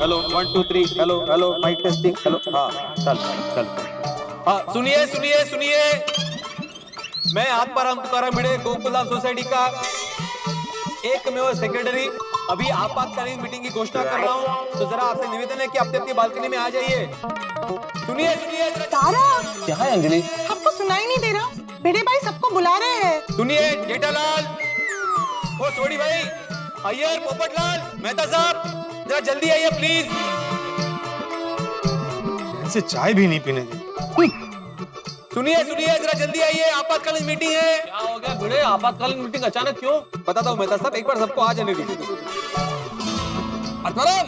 Hello 1 2 3 hello hello mike testing hello. हाँ चल चल। हाँ सुनिए सुनिए सुनिए, मैं आत्माराम तुकाराम भिड़े गोकुलधाम सोसाइटी का एकमेव सेक्रेटरी अभी आपातकालीन मीटिंग की घोषणा कर रहा हूँ, तो जरा आपसे निवेदन है कि आप अपनी बालकनी में आ जाइए। सुनिए सुनिए तारा, क्या है अंजलि? आपको सुनाई नहीं दे रहा? भिड़े भाई सबको बुला रहे हैं। सुनिए जेठालाल, ओ सोडी भाई, अय्यर, पोपटलाल, मेहता साहब, जरा जल्दी आइए प्लीज। ऐसे चाय भी नहीं पीने दी। सुनिए सुनिए, जरा जल्दी आइए, आपातकालीन मीटिंग है। क्या हो गया भिड़े, आपातकालीन मीटिंग अचानक क्यों? बताता हूँ मेहता साहब, एक बार सबको आ जाने दीजिए। आत्माराम,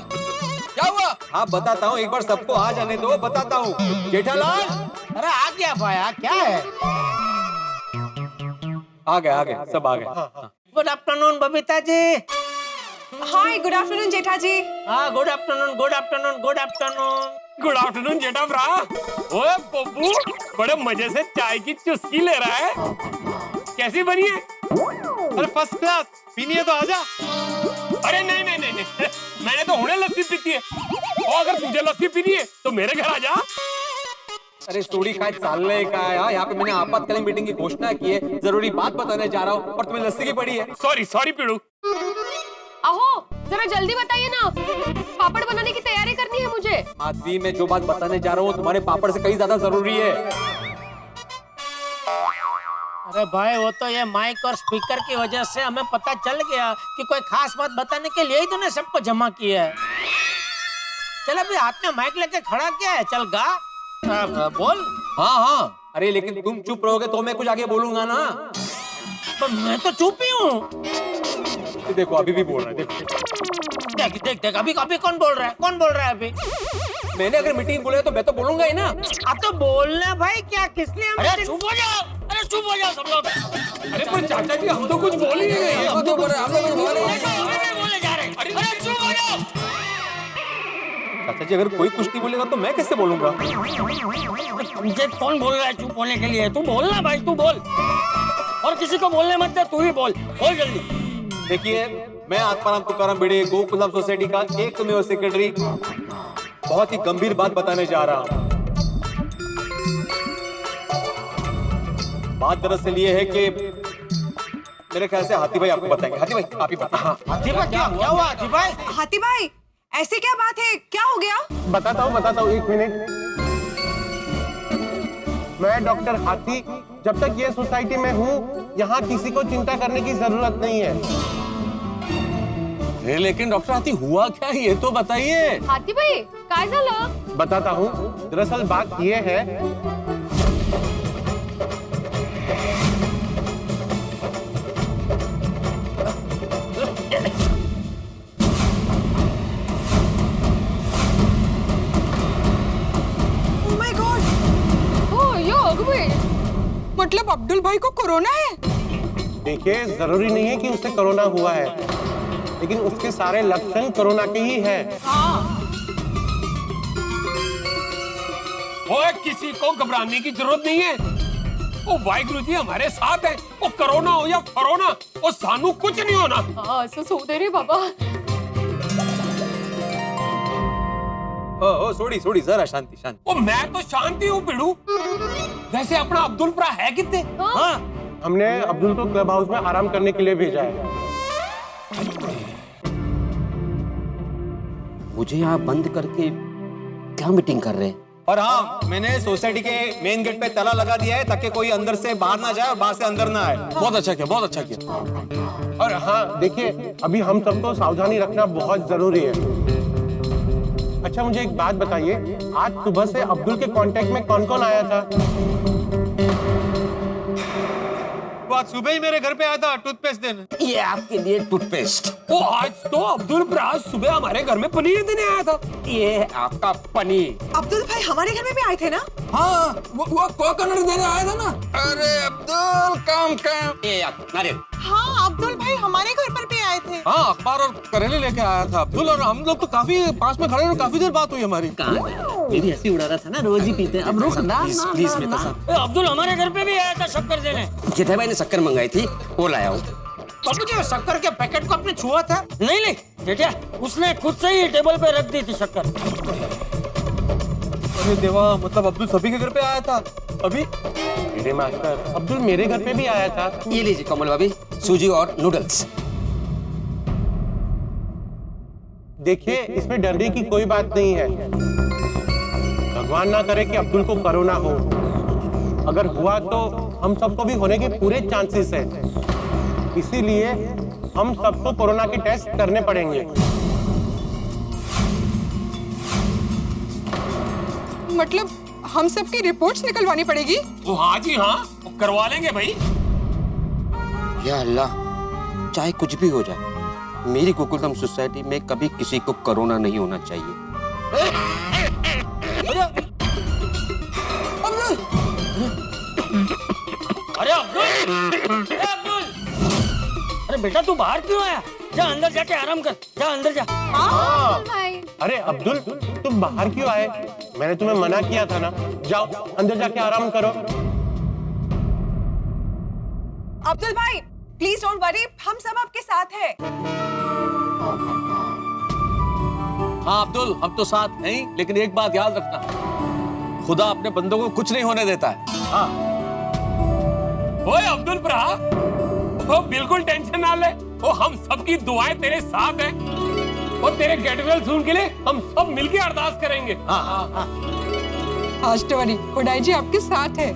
क्या हुआ? हाँ बताता हूँ, एक बार सबको आ जाने दो, बताता हूँ। जेठालाल, अरे आ गया पाया, क्या है? आ गए सब आ गए। Good afternoon Babita ji. Hi, good afternoon Jetha ji. हाँ good afternoon good afternoon good afternoon. Good afternoon Jetha भरा। ओए बब्बू, बड़े मजे से चाय की चुस्की ले रहा है। कैसी बनी है? अरे फर्स्ट क्लास, पीनी है तो आजा। अरे नहीं नहीं नहीं नहीं, मैंने तो हुणे लस्सी पीती है, और अगर तुझे लस्सी पीनी है तो मेरे घर आ जा। अरे स्टोरी काय चाललंय काय? यहाँ पे मैंने आपातकालीन मीटिंग की घोषणा की है, जरूरी बात बताने जा रहा हूँ और तुम्हें लस्सी की पड़ी है। सॉरी सॉरी पीड़ू। अहो जरा जल्दी बताइए ना, पापड़ बनाने की तैयारी करनी है मुझे। आदमी, मैं जो बात बताने जा रहा हूँ तुम्हारे पापड़ से कहीं ज्यादा जरूरी है। अरे भाई वो तो ये माइक और स्पीकर की वजह से हमें पता चल गया कि कोई खास बात बताने के लिए ही तूने सबको जमा किया है। चल अभी हाथ में माइक लेके खड़ा क्या है, चल गा। बोल। हाँ हाँ, अरे लेकिन तुम चुप रहोगे तो मैं कुछ आगे बोलूंगा ना। तो मैं तो चुप ही हूँ। देखो अभी भी बोल रहा है, देखो। देख देख देख, अभी अभी कौन बोल रहा है? कौन बोल रहा है अभी? मैंने अगर मीटिंग बोले तो मैं तो बोलूंगा ही ना। अब तो बोलना भाई, क्या किस लिए? अरे चुप हो जाओ, अरे चुप हो जाओ सब लोग। अरे पर चाचा जी, हम तो कुछ बोल ही नहीं रहे। हम तो बोल रहे बोले जा रहे। अरे चुप हो जाओ। चाचा जी, अगर कोई कुछ नहीं बोलेगा तो मैं कैसे बोलूंगा? तुझे कौन बोल रहा है चुप होने के लिए? तू बोलना भाई, तू बोल, और किसी को बोलने मत दे, तू ही बोल जल्दी। देखिए, मैं आत्माराम तुकाराम भिड़े गोकुलधाम सोसाइटी का एकमेव सेक्रेटरी बहुत ही गंभीर बात बताने जा रहा हूँ। बात दरअसल ये है कि मेरे ख्याल से हाथी भाई आपको बताएंगे। हाथी भाई आप ही बताएं। हाथी भाई क्या हुआ? हाथी भाई, हाथी भाई, ऐसे क्या बात है? क्या हो गया? बताता हूँ, एक मिनट। मैं डॉक्टर हाथी, जब तक ये सोसाइटी में हूँ यहाँ किसी को चिंता करने की जरूरत नहीं है। लेकिन डॉक्टर हाथी हुआ क्या, ये तो बताइए। हाथी भाई काय झालं? बताता हूँ, दरअसल बात ये है। ओह माय गॉड, हो यो अगं, मतलब अब्दुल भाई को कोरोना है? देखिए, जरूरी नहीं है कि उसे कोरोना हुआ है, लेकिन उसके सारे लक्षण कोरोना के ही है। ओए किसी को घबराने की जरूरत नहीं है। ओ वाहिगुरु जी हमारे साथ है। ओ कोरोना हो या फरोना, ओ सानू कुछ नहीं होना। हाँ असंच होऊ दे रे बाबा। ओ सोडी जरा शांति शांति। ओ मैं तो शांति हूँ पिड़ू। वैसे अपना अब्दुल भरा है कितने? हाँ? हमने अब्दुल को क्लब हाउस में आराम करने के लिए भेजा है। मुझे यहाँ बंद करके क्या मीटिंग कर रहे हैं? और हाँ, मैंने सोसाइटी के मेन गेट पे ताला लगा दिया है ताकि कोई अंदर से बाहर ना जाए और बाहर से अंदर ना आए। बहुत अच्छा किया, बहुत अच्छा किया। और हाँ देखिए, अभी हम सबको सावधानी रखना बहुत जरूरी है। अच्छा मुझे एक बात बताइए, आज सुबह से अब्दुल के कांटेक्ट में कौन कौन आया था? आज सुबह ही मेरे घर पे आया था टूथपेस्ट देने। ये आपके लिए टूथपेस्ट। ओ आज तो अब्दुल भरा सुबह हमारे घर में पनीर देने आया था। ये आपका पनीर। अब्दुल भाई हमारे घर में भी आए थे ना? हाँ वो कोकोनट देने आया था ना। अरे अब्दुल काम। ये आप नारियल। हाँ, अब्दुल भाई हमारे घर पर भी आए थे। हाँ अखबार और करेले लेके आया था अब्दुल, और हम लोग तो काफी पास में खड़े और काफी देर बात हुई हमारी। मेरी हंसी उड़ा रहा था ना, रोज ही पीते हैं। अब रुक ना, प्लीज मेहता साहब। अब्दुल हमारे घर पे भी आया था शक्कर देने। जेठा भाई ने शक्कर मंगाई थी, वो लाया हूँ। बाबू जी शक्कर के पैकेट को आपने छुआ था? नहीं जेठा उसने खुद से ही टेबल पे रख दी थी शक्कर। अरे देवा, मतलब अब्दुल सभी के घर पे आया था अभी? मेरे मास्टर, अब्दुल मेरे घर पे भी आया था। ये लीजिए कमल भाभी, सूजी और नूडल्स। देखिए, इसमें डरने की कोई बात नहीं है। भगवान ना करे कि अब्दुल को कोरोना हो। अगर हुआ तो हम सबको भी होने के पूरे चांसेस हैं। इसीलिए हम सबको कोरोना के टेस्ट करने पड़ेंगे। मतलब हम सबकी रिपोर्ट्स निकलवानी पड़ेगी? ओ हाँ जी हाँ, करवा लेंगे भाई। या अल्लाह, चाहे कुछ भी हो जाए, मेरी गोकुलधाम सोसाइटी में कभी किसी को कोरोना नहीं होना चाहिए। अरे अब्दुल, ए अब्दुल, अरे बेटा तू बाहर क्यों आया? जा अंदर जाके आराम कर, जा अंदर जा। भाई अरे अब्दुल, तुम बाहर क्यों आए? मैंने तुम्हें मना किया था ना। जाओ अंदर जाके आराम करो। अब्दुल भाई प्लीज डोंट वरी, हम सब आपके साथ हैं। हाँ अब्दुल, हम तो साथ नहीं, लेकिन एक बात याद रखना, खुदा अपने बंदों को कुछ नहीं होने देता है। हाँ। ओए अब्दुल भरा, ओ बिल्कुल टेंशन ना ले, ओ हम सबकी दुआएं तेरे साथ हैं और तेरे गेट वेल सून के लिए हम सब मिलके अरदास करेंगे। हाँ। आज टोरी खुदाई जी आपके साथ है।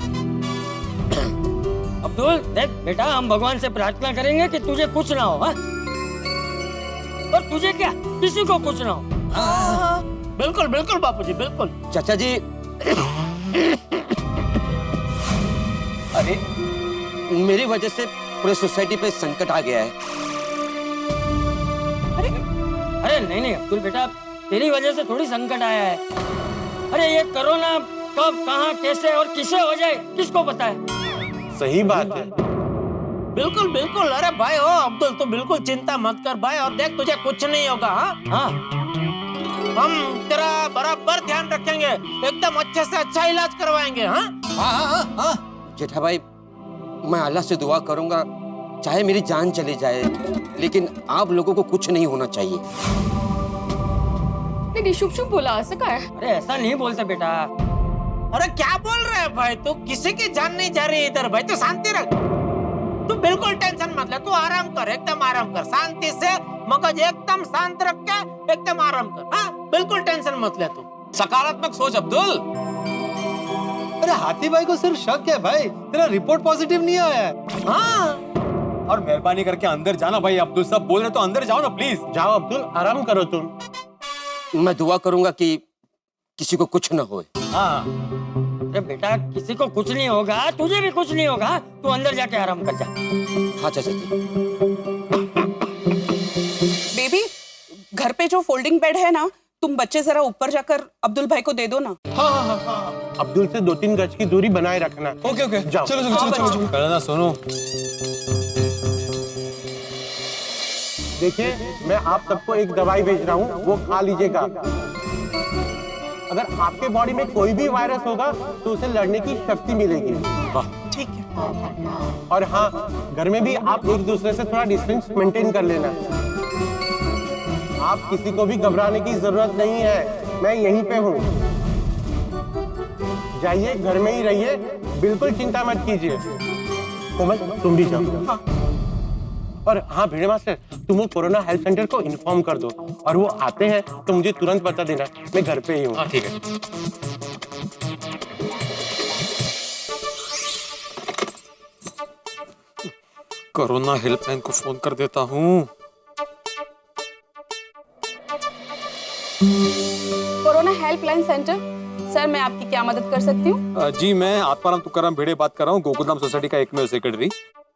अब्दुल देख बेटा, हम भगवान से प्रार्थना करेंगे कि तुझे कुछ ना हो, हाँ? और तुझे क्या, किसी को कुछ ना हो। बिल्कुल बिल्कुल बापूजी, बिल्कुल। चाचा जी, अरे मेरी वजह से पूरे सोसाइटी पे संकट आ गया है। अरे नहीं नहीं अब्दुल बेटा, तेरी वजह से थोड़ी संकट आया है। अरे ये कोरोना कब, कहाँ, कैसे और किसे हो जाए किसको पता है? सही बात है। बिल्कुल बिल्कुल। अरे भाई हो अब्दुल, तू बिल्कुल चिंता मत कर भाई, और देख तुझे कुछ नहीं होगा। हाँ हाँ हम तेरा बराबर ध्यान रखेंगे, एकदम अच्छे से अच्छा इलाज करवाएंगे। हाँ जेठा भाई, मैं अल्लाह से दुआ करूंगा, चाहे मेरी जान चली जाए, लेकिन आप लोगों को कुछ नहीं होना चाहिए। नहीं, शुभ शुभ बोला सका है। अरे ऐसा नहीं बोलते बेटा। अरे क्या बोल रहे हैं भाई, तू किसी की जान नहीं जा रही इधर भाई, तू शांति रख, तू बिल्कुल टेंशन मत ले, तू आराम कर, एकदम आराम कर, शांति से मगज एकदम शांत रख के एकदम आराम कर। हाँ बिल्कुल टेंशन मत ले तू। सकारात्मक सोच अब्दुल। अरे हाथी भाई को सिर्फ शक है भाई, तेरा रिपोर्ट पॉजिटिव नहीं आया है। हाँ और मेहरबानी करके अंदर जाना भाई, अब्दुल साहब बोल रहे तो अंदर जाओ ना प्लीज। जाओ अब्दुल, आराम करो तुम। मैं दुआ करूंगा कि किसी को कुछ न होए। हाँ अरे बेटा, किसी को कुछ नहीं होगा, तुझे भी कुछ नहीं होगा, तू अंदर जाके आराम कर जा। हाँ चाचा जी। बेबी, घर पे जो फोल्डिंग बेड है ना, तुम बच्चे जरा ऊपर जाकर अब्दुल भाई को दे दो ना। अब्दुल से 2-3 गज की दूरी बनाए रखना। ओके ओके, जाओ। चलो पहले ना सुनो। देखिए, मैं आप सबको एक दवाई भेज रहा हूँ, वो खा लीजिएगा। अगर आपके बॉडी में कोई भी वायरस होगा तो उसे लड़ने की शक्ति मिलेगी। ठीक है। और हाँ, घर में भी आप एक दूसरे से थोड़ा डिस्टेंस मेंटेन कर लेना। आप किसी को भी घबराने की जरूरत नहीं है, मैं यहीं पे हूँ। जाइए, घर में ही रहिए, बिल्कुल चिंता मत कीजिए। कोमल, तुम भी जाओ। और हाँ भिड़े मास्टर, तुम वो कोरोना हेल्थ सेंटर को इन्फॉर्म कर दो, और वो आते हैं तो मुझे तुरंत बता देना, मैं घर पे ही हूँ। हाँ ठीक है। कोरोना हेल्पलाइन को फोन कर देता हूँ। कोरोना हेल्पलाइन सेंटर, सर मैं आपकी क्या मदद कर सकती हूँ? जी, मैं आत्माराम तुकाराम भिड़े बात कर रहा हूँ, गोकुलधाम सोसाइटी का एकमेव सेक्रेटरी।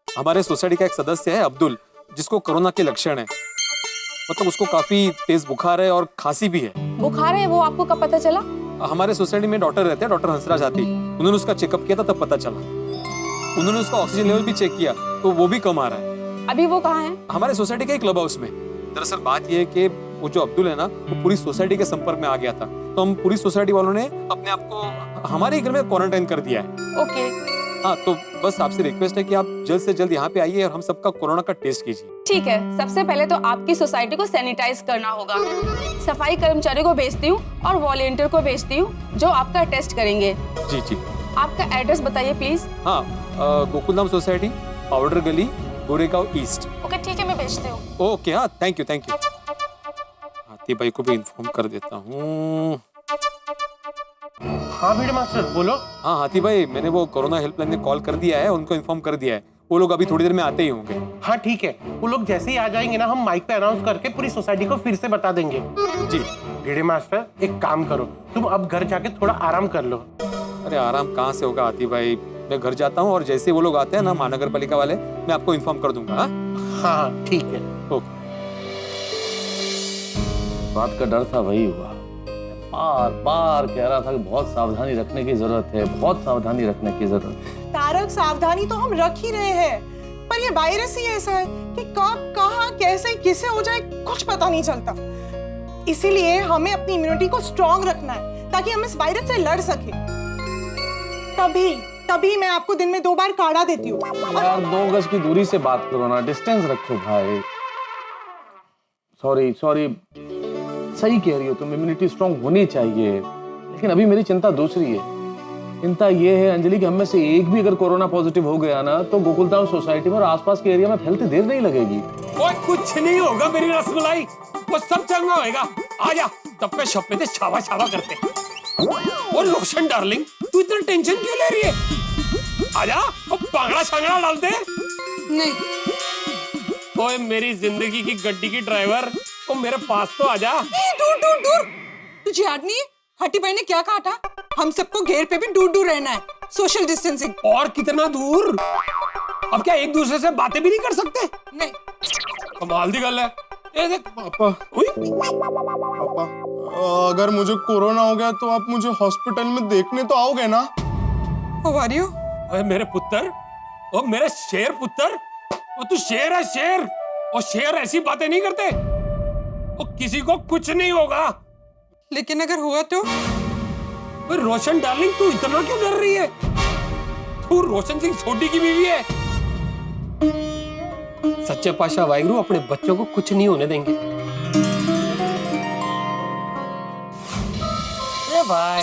हमारे सोसाइटी का एक सदस्य है अब्दुल, जिसको कोरोना के लक्षण है। मतलब उसको काफी तेज बुखार है और खांसी भी है। बुखार है, वो आपको कब पता चला? हमारे सोसाइटी में डॉक्टर रहते हैं, डॉक्टर हंसराज हाथी, उन्होंने उसका चेकअप किया था, तब पता चला। उन्होंने उसका ऑक्सीजन लेवल भी चेक किया तो वो भी कम आ रहा है। अभी वो कहाँ है? हमारे सोसाइटी के क्लब हाउस में। दरअसल बात यह है कि वो जो अब्दुल है ना, वो पूरी सोसाइटी के संपर्क में आ गया था, तो हम पूरी सोसाइटी वालों ने अपने आप को हमारे ही घर में क्वारंटाइन कर दिया है। ओके। हाँ, तो बस आपसे रिक्वेस्ट है कि आप जल्द से जल्द यहाँ पे आइए और हम सबका कोरोना का टेस्ट कीजिए। ठीक है, सबसे पहले तो आपकी सोसाइटी को सैनिटाइज करना होगा। सफाई कर्मचारी को भेजती हूँ और वॉलेंटियर को भेजती हूँ जो आपका टेस्ट करेंगे। जी जी। आपका एड्रेस बताइए प्लीज। हाँ, गोकुलधाम सोसाइटी, पाउडर गली, गोरेगांव ईस्ट। ओके ठीक है, मैं भेजती हूँ। ओके, हाँ, थैंक यू थैंक यू। हाथी भाई को भी इन्फॉर्म कर देता हूँ। हाँ भिड़े मास्टर बोलो। हाँ हाथी भाई, मैंने वो कोरोना हेल्पलाइन में कॉल कर दिया है, उनको इन्फॉर्म कर दिया है। वो लोग अभी थोड़ी देर में आते ही होंगे। हाँ ठीक है, वो लोग जैसे ही आ जाएंगे ना, हम माइक पे अनाउंस करके पूरी सोसाइटी को फिर से बता देंगे। जी। भिड़े मास्टर एक काम करो, तुम अब घर जाके थोड़ा आराम कर लो। अरे आराम कहाँ से होगा हाथी भाई, मैं घर जाता हूँ और जैसे वो लोग आते हैं ना महानगर पालिका वाले, मैं आपको इन्फॉर्म कर दूंगा। हाँ ठीक है। ओके। बात का डर था, वही हुआ। बार बार कह रहा था कि बहुत सावधानी रखने की जरूरत है, बहुत सावधानी रखने की जरूरत है। तारक, सावधानी तो हम रख ही रहे हैं, पर ये वायरस ही ऐसा है कि कब कहाँ कैसे किसे हो जाए कुछ पता नहीं चलता। इसीलिए हमें अपनी इम्यूनिटी को स्ट्रांग रखना है ताकि हम इस वायरस से लड़ सके। तभी मैं आपको दिन में 2 बार काढ़ा देती हूँ। यार 2 गज की दूरी से बात करो ना, डिस्टेंस रखो भाई। सॉरी सही कह रही हो तुम, इम्यूनिटी स्ट्रांग होनी चाहिए, लेकिन अभी मेरी चिंता दूसरी है। चिंता ये है अंजलि कि हम में से एक भी अगर कोरोना पॉजिटिव हो गया ना, तो गोकुलधाम सोसाइटी में और आसपास के एरिया में फैलते देर नहीं लगेगी। ओए कुछ नहीं होगा मेरी रसमलाई, वो सब चंगा होएगा। आजा, तब पे शप्पे से छावा छावा करते। और रोशन डार्लिंग, तू इतना टेंशन क्यों ले रही है? आजा, वो बांगड़ा शांगड़ा डाल दे। नहीं। ओए मेरी जिंदगी की गड्डी की ड्राइवर, वो मेरे पास तो आजा। दूर। तुझे याद नहीं है हट्टी भाई ने क्या कहा था? हम सबको घेर पे भी दूर रहना है, सोशल डिस्टेंसिंग। और कितना दूर? अब क्या एक दूसरे से बातें भी नहीं कर सकते? नहीं। कमाल दी गल है। ये देख पापा, पापा, अगर मुझे कोरोना हो गया तो आप मुझे हॉस्पिटल में देखने तो आओगे ना? How are you? ओए मेरे पुत्र, ओ मेरे शेर पुत्र, वो तू शेर है शेर। और शेर ऐसी बातें नहीं करते। वो किसी को कुछ नहीं होगा। लेकिन अगर हुआ तो? रोशन डार्लिंग, तू इतना क्यों डर रही है? तू रोशन सिंह छोटी की बीवी है। सच्चे पातशाह वाहिगुरु अपने बच्चों को कुछ नहीं होने देंगे। भाई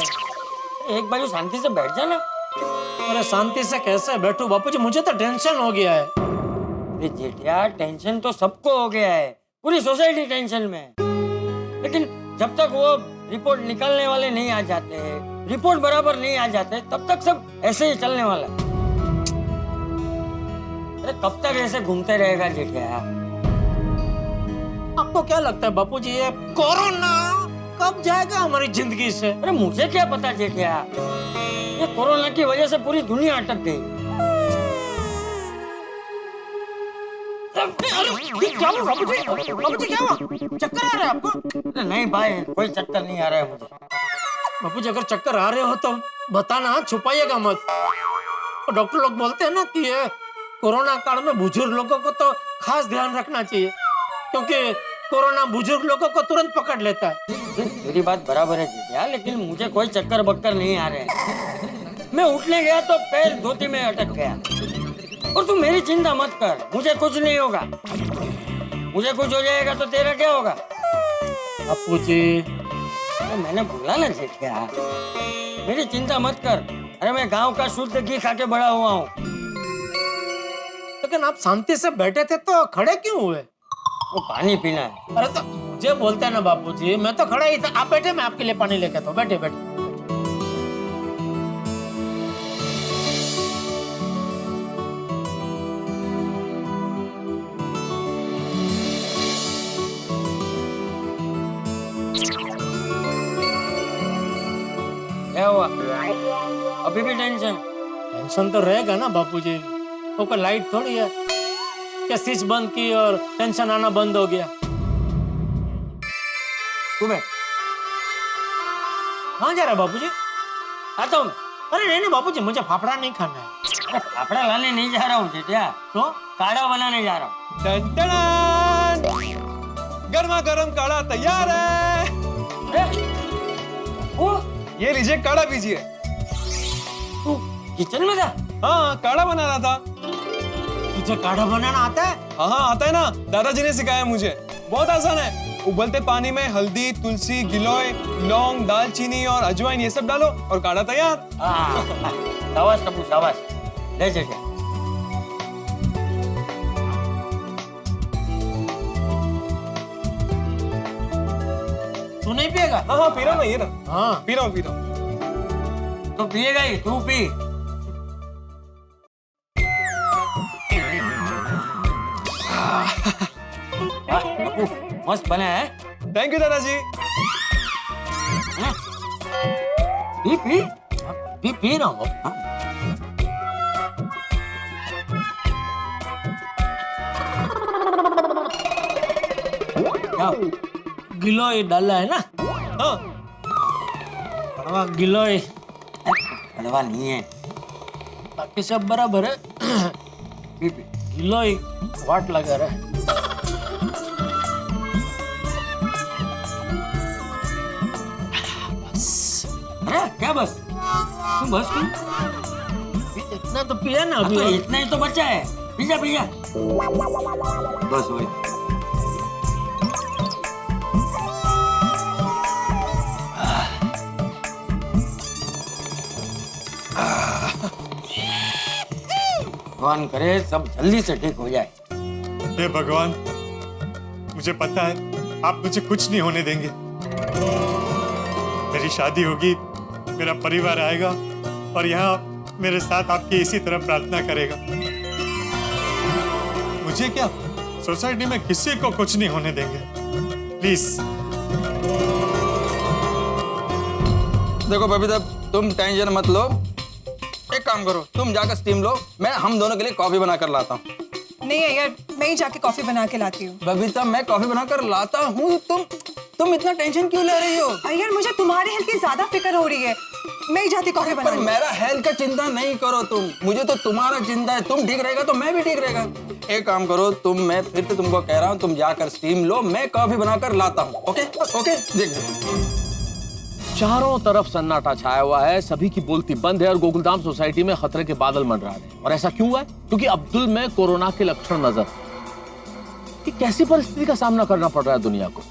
एक बार शांति से बैठ जाना। अरे शांति से कैसे बैठूं बापूजी, मुझे तो टेंशन हो गया है। अरे जेठिया, टेंशन तो सबको हो गया है, पूरी सोसाइटी टेंशन में है। लेकिन जब तक वो रिपोर्ट निकालने वाले नहीं आ जाते हैं, रिपोर्ट बराबर नहीं आ जाते, तब तक सब ऐसे ही चलने वाला है। अरे कब तक ऐसे घूमते रहेगा जेठिया? आपको क्या लगता है बापूजी, ये कोरोना कब जाएगा हमारी जिंदगी से? अरे मुझे क्या पता जेठिया, ये कोरोना की वजह से पूरी दुनिया अटक गई। क्या हुआ बापूजी? बापूजी क्या हुआ? चक्कर आ रहा है आपको? अरे नहीं भाई, कोई चक्कर नहीं आ रहा है मुझे। बापूजी अगर चक्कर आ रहे हो तो बताना, छुपाइएगा मत। और डॉक्टर लोग बोलते हैं ना कि ये कोरोना काल में बुजुर्ग लोगों को तो खास ध्यान रखना चाहिए, क्योंकि कोरोना बुजुर्ग लोगों को तुरंत पकड़ लेता है। मेरी बात बराबर है जीजा, लेकिन मुझे कोई चक्कर बक्कर नहीं आ रहे हैं। मैं उठने गया तो पैर धोती में अटक गया। और तू मेरी चिंता मत कर, मुझे कुछ नहीं होगा। मुझे कुछ हो जाएगा तो तेरा क्या होगा? अपू जी, मैंने बोला ना जेठिया, मेरी चिंता मत कर। अरे मैं गांव का शुद्ध घी खा के बड़ा हुआ हूँ। लेकिन आप शांति से बैठे थे तो खड़े क्यों हुए? वो पानी पीना है। अरे तो मुझे बोलते हैं ना बापूजी, मैं तो खड़ा ही था। आप बैठे, मैं आपके लिए पानी लेके आता हूँ। बैठे बैठे। क्या हुआ? अभी भी टेंशन तो रहेगा ना बापूजी। वो कोई लाइट थोड़ी है क्या स्विच बंद की और टेंशन आना बंद हो गया? तुम्हें कहाँ जा रहा है बापूजी? आता हूँ। अरे नहीं बापूजी, मुझे फाफड़ा नहीं खाना है। अरे फाफड़ा लाने नहीं जा रहा हूँ जेठिया, तो काढ़ा बनाने जा रहा हूँ। गर्मा गर्म काढ़ा तैयार है। वो ये लीजिए, काढ़ा पीजिए। तू किचन में था? हाँ, काढ़ा बना रहा था। तुझे काढ़ा बनाना आता है? हाँ, आता है ना, दादाजी ने सिखाया मुझे। बहुत आसान है। उबलते पानी में हल्दी, तुलसी, गिलोय, लौंग, दालचीनी और अजवाइन ये सब डालो और काढ़ा तैयार। शाबाश कपूर, शाबाश। ले चल। तू नहीं पिएगा? हाँ हाँ, पी रहा हूँ ना, ये ना। हाँ, पी रहा हूँ। तो पिएगा ही, तू पी। मस्त बना है। थैंक यू दादाजी। पी पी पी पी रहा हूँ। गिलोय डाला है ना? हाँ। कड़वा गिलोय कड़वा नहीं है, बाकी सब बराबर है। P P. गिलोय वाट लगा रहा है। क्या बस? तुम बस क्यों? इतना तो पिया ना अभी। तो इतना ही तो बचा है। पिया पिया। बस वही। भगवान करे सब जल्दी से ठीक हो जाए। हे भगवान, मुझे पता है आप मुझे कुछ नहीं होने देंगे। मेरी शादी होगी, मेरा परिवार आएगा और यहाँ मेरे साथ आपकी इसी तरह प्रार्थना करेगा। मुझे क्या, सोसाइटी में किसी को कुछ नहीं होने देंगे। प्लीज। देखो बबीता, तुम टेंशन मत लो। एक काम करो, तुम जाकर स्टीम लो, मैं हम दोनों के लिए कॉफी बना कर लाता हूँ। नहीं यार, मैं ही जाके कॉफी बना के लाती हूँ। बबीता, मैं कॉफी बना कर लाता हूँ, तुम इतना टेंशन क्यों ले रही हो? यार मुझे तुम्हारे हेल्थ की ज्यादा फिक्र हो रही है, मैं ही जाती कॉफी बना। पर मेरा हेल्थ का चिंता नहीं करो तुम, मुझे तो तुम्हारा चिंता है। तुम ठीक रहेगा तो मैं भी ठीक रहेगा। एक काम करो तुम, मैं फिर से तुमको कह रहा हूँ, तुम जाकर स्टीम लो, मैं कॉफी बनाकर लाता हूँ। Okay okay. देख चारों तरफ सन्नाटा छाया हुआ है, सभी की बोलती बंद है और गोकुलधाम सोसाइटी में खतरे के बादल मंडरा रहे हैं। और ऐसा क्यों है? क्योंकि अब्दुल में कोरोना के लक्षण नजर। कि कैसी परिस्थिति का सामना करना पड़ रहा है दुनिया को।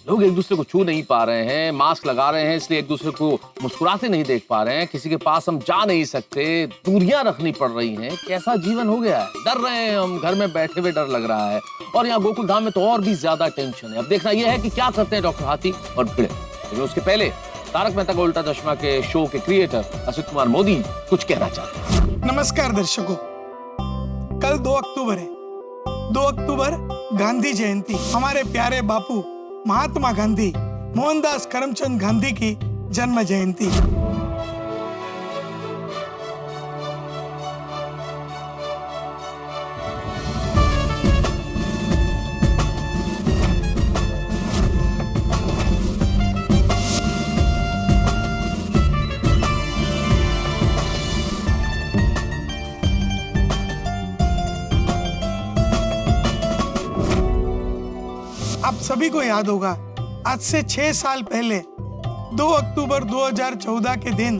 लोग एक दूसरे को छू नहीं पा रहे हैं, मास्क लगा रहे हैं इसलिए एक दूसरे को मुस्कुराते नहीं देख पा रहे हैं, किसी के पास हम जा नहीं सकते, दूरियां रखनी पड़ रही हैं। कैसा जीवन हो गया है। डर रहे हैं हम, घर में बैठे हुए डर लग रहा है। और यहाँ गोकुलधाम में तो और भी ज्यादा टेंशन है। अब देखना यह है कि क्या करते हैं डॉक्टर हाथी और भिड़े। लेकिन उसके पहले तारक मेहता का उल्टा चश्मा के शो के क्रिएटर असित कुमार मोदी कुछ कहना चाहते हैं। नमस्कार दर्शकों, कल 2 अक्टूबर है। 2 अक्टूबर गांधी जयंती। हमारे प्यारे बापू महात्मा गांधी मोहनदास करमचंद गांधी की जन्म जयंती। आप सभी को याद होगा, आज से 6 साल पहले 2 अक्टूबर 2014 के दिन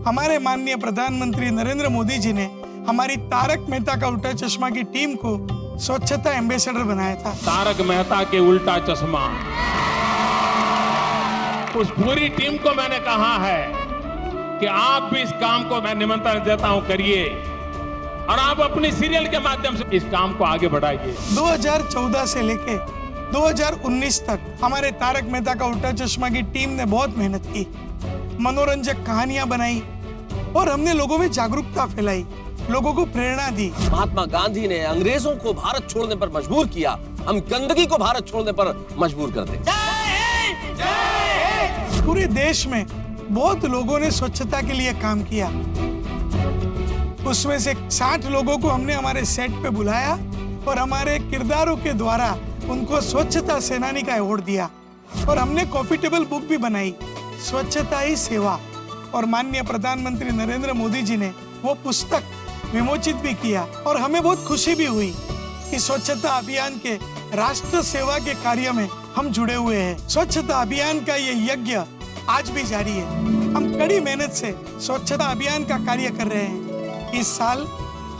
हमारे माननीय प्रधानमंत्री नरेंद्र मोदी जी ने हमारी तारक मेहता का उल्टा चश्मा की टीम को स्वच्छता एम्बेसडर बनाया था। तारक मेहता के उल्टा चश्मा, उस पूरी टीम को मैंने कहा है कि आप भी इस काम को मैं निमंत्रण देता हूं, करिए और आप अपनी सीरियल के माध्यम से इस काम को आगे बढ़ाइए। 2014 से लेके 2019 तक हमारे तारक मेहता का उल्टा चश्मा की टीम ने बहुत मेहनत की, मनोरंजक कहानियां बनाई और हमने लोगों में जागरूकता फैलाई, लोगों को प्रेरणा दी। महात्मा गांधी ने अंग्रेजों को भारत छोड़ने पर मजबूर किया, हम गंदगी को भारत छोड़ने पर मजबूर कर दें। पूरे देश में बहुत लोगों ने स्वच्छता के लिए काम किया। उसमें से 60 लोगों को हमने हमारे सेट पे बुलाया और हमारे किरदारों के द्वारा उनको स्वच्छता सेनानी का अवार्ड दिया। और हमने कॉफी टेबल बुक भी बनाई, स्वच्छता ही सेवा। और माननीय प्रधानमंत्री नरेंद्र मोदी जी ने वो पुस्तक विमोचित भी किया। और हमें बहुत खुशी भी हुई कि स्वच्छता अभियान के राष्ट्र सेवा के कार्य में हम जुड़े हुए हैं। स्वच्छता अभियान का ये यज्ञ आज भी जारी है। हम कड़ी मेहनत से स्वच्छता अभियान का कार्य कर रहे हैं। इस साल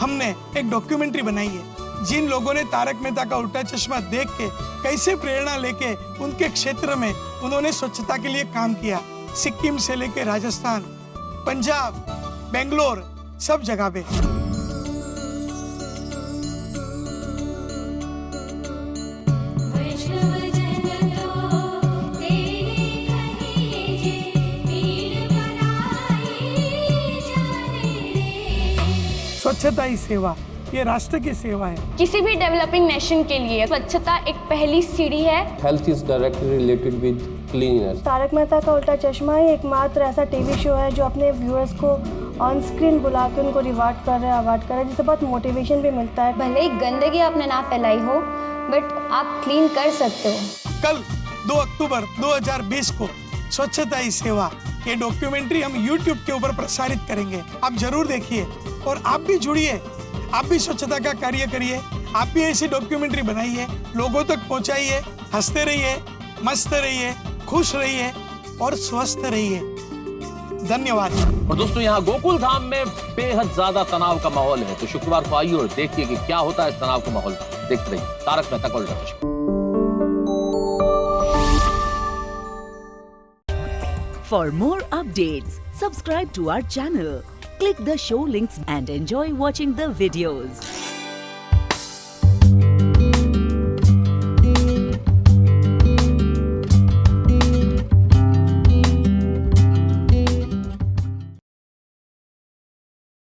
हमने एक डॉक्यूमेंट्री बनाई है। जिन लोगों ने तारक मेहता का उल्टा चश्मा देख के कैसे प्रेरणा लेके उनके क्षेत्र में उन्होंने स्वच्छता के लिए काम किया, सिक्किम से लेके राजस्थान, पंजाब, बेंगलोर, सब जगह पे। स्वच्छता ही सेवा, ये राष्ट्र की सेवा है। किसी भी डेवलपिंग नेशन के लिए स्वच्छता एक पहली सीढ़ी है। Health is directly related with cleanness. Taarak Mehta ka Ooltah चश्मा ही एकमात्र ऐसा टीवी शो है जो अपने व्यूअर्स को ऑन स्क्रीन बुला के उनको रिवार्ड कर रहा है, अवार्ड कर रहा है, जिससे बहुत मोटिवेशन भी मिलता है। भले ही गंदगी आपने ना फैलाई हो, बट आप क्लीन कर सकते हो। कल 2 अक्टूबर 2020 को स्वच्छता ही सेवा ये डॉक्यूमेंट्री हम YouTube के ऊपर प्रसारित करेंगे। आप जरूर देखिए और आप भी जुड़िए, आप भी स्वच्छता का कार्य करिए, आप भी ऐसी डॉक्यूमेंट्री बनाइए, लोगों तक पहुंचाइए, हंसते रहिए, मस्त रहिए, खुश रहिए और स्वस्थ रहिए। धन्यवाद। और दोस्तों, यहाँ गोकुल धाम में बेहद ज्यादा तनाव का माहौल है, तो शुक्रवार को आइए और देखिए कि क्या होता है इस तनाव का माहौल। देखते रहिए तारक मेहता का उल्टा चश्मा। For more updates, subscribe to our channel, click the show links and enjoy watching the videos.